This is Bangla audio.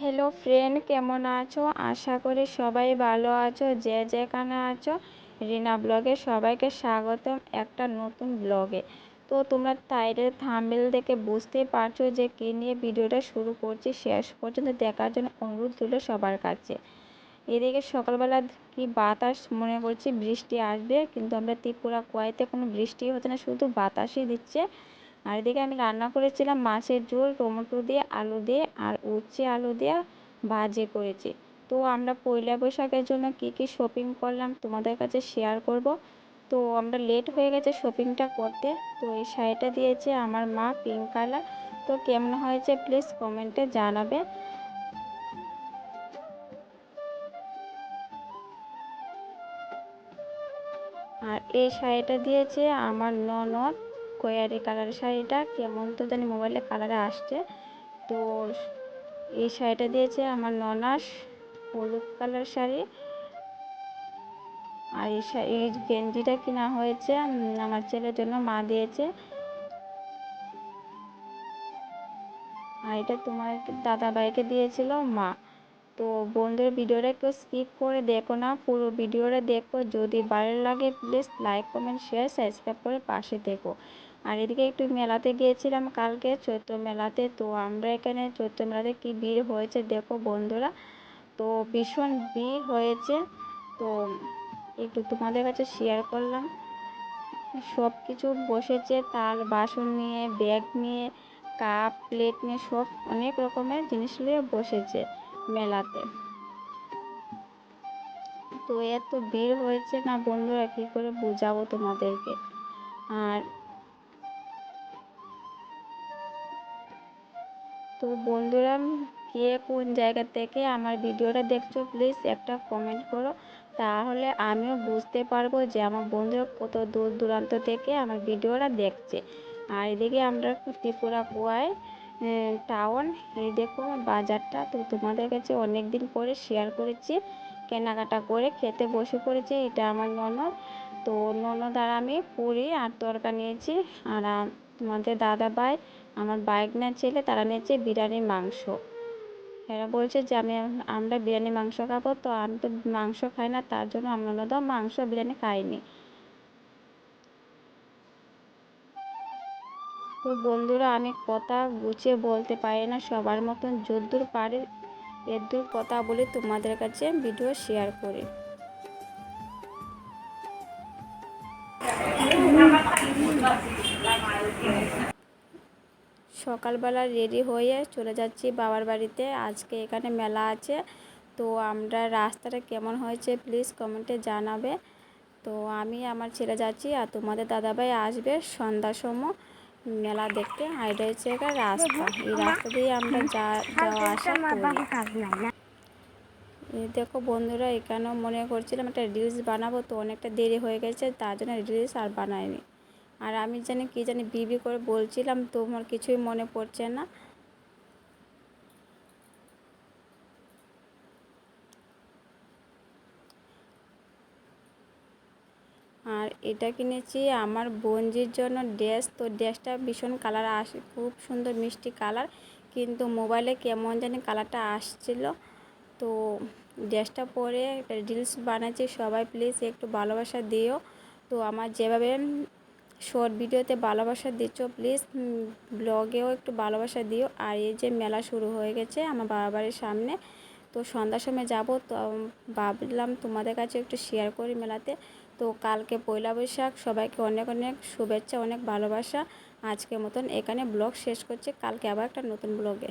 হ্যালো ফ্রেন্ড, কেমন আছো? আশা করি সবাই ভালো আছো। যে যেখানে আছো, রিনা ব্লগে সবাইকে স্বাগতম একটা নতুন ব্লগে। তো তোমরা টাইটেল থাম্বনেল দেখে বুঝতেই পারছো যে কী নিয়ে ভিডিওটা শুরু করছি। শেষ পর্যন্ত দেখার জন্য অনুরোধ রইল সবার কাছে। এদিকে সকালবেলা কি বাতাস, মনে করছি বৃষ্টি আসবে, কিন্তু আমরা ত্রিপুরা কুয়াইতে কোনো বৃষ্টি হচ্ছে না, শুধু বাতাসই দিচ্ছে। আর এদিকে আমি রান্না করেছিলাম মাছের ঝোল, টমেটো দিয়ে, আলু দিয়ে আর উচ্ছে আলু দিয়ে ভাজি করেছি। তো আমরা পয়লা বৈশাখের জন্য কি কি শপিং করলাম তোমাদের কাছে শেয়ার করব। তো আমরা লেট হয়ে গেছে শপিংটা করতে। তো এই শাড়িটা দিয়েছে আমার মা, পিঙ্ক কালার। তো কেমন হয়েছে প্লিজ কমেন্টে জানাবে। আর এই শাড়িটা দিয়েছে আমার ননদ, খয়েরি কালারের শাড়িটা, কেমন তো জানি মোবাইলে কালারে আসছে। তো এই শাড়িটা দিয়েছে আমার ননাস, হলুদ কালার শাড়ি। আর এই গেঞ্জিটা কিনা হয়েছে আমার ছেলের জন্য, মা দিয়েছে। আর এটা তোমার দাদা ভাইকে দিয়েছিল মা। তো বন্ধুর ভিডিওটা একটু স্কিপ করে দেখো না, পুরো ভিডিওটা দেখো। যদি ভালো লাগে please like comment share subscribe করে পাশে দেখো। আর এদিকে একটু মেলাতে গিয়েছিলাম কালকে, চৈত্র মেলাতে। তো আমরা এখানে চৈত্র মেলাতে কি ভিড় হয়েছে দেখো বন্ধুরা। তো ভীষণ ভিড় হয়েছে। তো একটু তোমাদের কাছে শেয়ার করলাম। সব কিছু বসেছে, তার বাসন নিয়ে, ব্যাগ নিয়ে, কাপ প্লেট নিয়ে, সব অনেক রকমের জিনিস নিয়ে বসেছে মেলাতে। তো এত ভিড় হয়েছে না বন্ধুরা, কী করে বোঝাবো তোমাদেরকে। আর তো বন্ধুরা, কে কোন জায়গা থেকে আমার ভিডিওটা দেখছো প্লিজ একটা কমেন্ট করো, তাহলে আমিও বুঝতে পারবো যে আমার বন্ধুরা কত দূর দূরান্ত থেকে আমার ভিডিওটা দেখছে। আর এদিকে আমরা ত্রিপুরা কুয়াই টাউন, এই দেখো বাজারটা। তো তোমাদের কাছে অনেক দিন পরে শেয়ার করেছি, কেনাকাটা করে খেতে বসে পড়েছি। এটা আমার ননদ। তো ননদ আর আমি পুরি আর তরকা নিয়েছি। আর তোমাদের দাদা ভাই, আমার বাইকনা ছেলে, তারা নিয়েছে বিরিয়ানি মাংস। এরা বলছে যে আমরা বিরিয়ানি মাংস খাবো। তো আমি তো মাংস খাই না, তার জন্য আমরা মাংস বিরিয়ানি খাইনি। তো বন্ধুরা, আমি কথা গুছিয়ে বলতে পারি না, সবার মতন যদ্দূর পারি এদ্দূর কথা বলে তোমাদের কাছে ভিডিও শেয়ার করি। সকালবেলা রেডি হয়ে চলে যাচ্ছি বাবার বাড়িতে, আজকে এখানে মেলা আছে। তো আমরা রাস্তাটা কেমন হয়েছে প্লিজ কমেন্টে জানাবে। তো আমি আমার ছেলে যাচ্ছি, আর তোমাদের দাদাভাই আসবে সন্ধ্যার সময় মেলা দেখতে। আর এটা হচ্ছে একটা রাস্তা, এই রাস্তা দিয়ে আমরা যাওয়া আসা করি। এই দেখো বন্ধুরা, এখানেও মনে করছিলাম একটা রিলস বানাবো, তো অনেকটা দেরি হয়ে গেছে, তার জন্য রিলস আর বানাইনি। আর আমি জানি কি জানি বিবি করে বলছিলাম, তো আমার কিছুই মনে পড়ছে না। আর এটা কিনেছি আমার বোনজির জন্য ড্রেস। তো ড্রেসটা ভীষণ কালার আসে, খুব সুন্দর মিষ্টি কালার, কিন্তু মোবাইলে কেমন জানি কালারটা আসছিল। তো ড্রেসটা পরে একটা রিলস বানাচ্ছি, সবাই প্লিজ একটু ভালোবাসা দিও। তো আমার যেভাবে শর্ট ভিডিওতে ভালোবাসা দিচ্ছ, প্লিজ ব্লগেও একটু ভালোবাসা দিও। আর এই যে মেলা শুরু হয়ে গেছে আমার বাবার বাড়ির সামনে, তো সন্ধ্যার সময় যাব। তো ভাবলাম তোমাদের কাছে একটু শেয়ার করি মেলাতে। তো কালকে পয়লা বৈশাখ, সবাইকে অনেক অনেক শুভেচ্ছা, অনেক ভালোবাসা। আজকের মতন এখানে ব্লগ শেষ করছি, কালকে আবার একটা নতুন ব্লগে।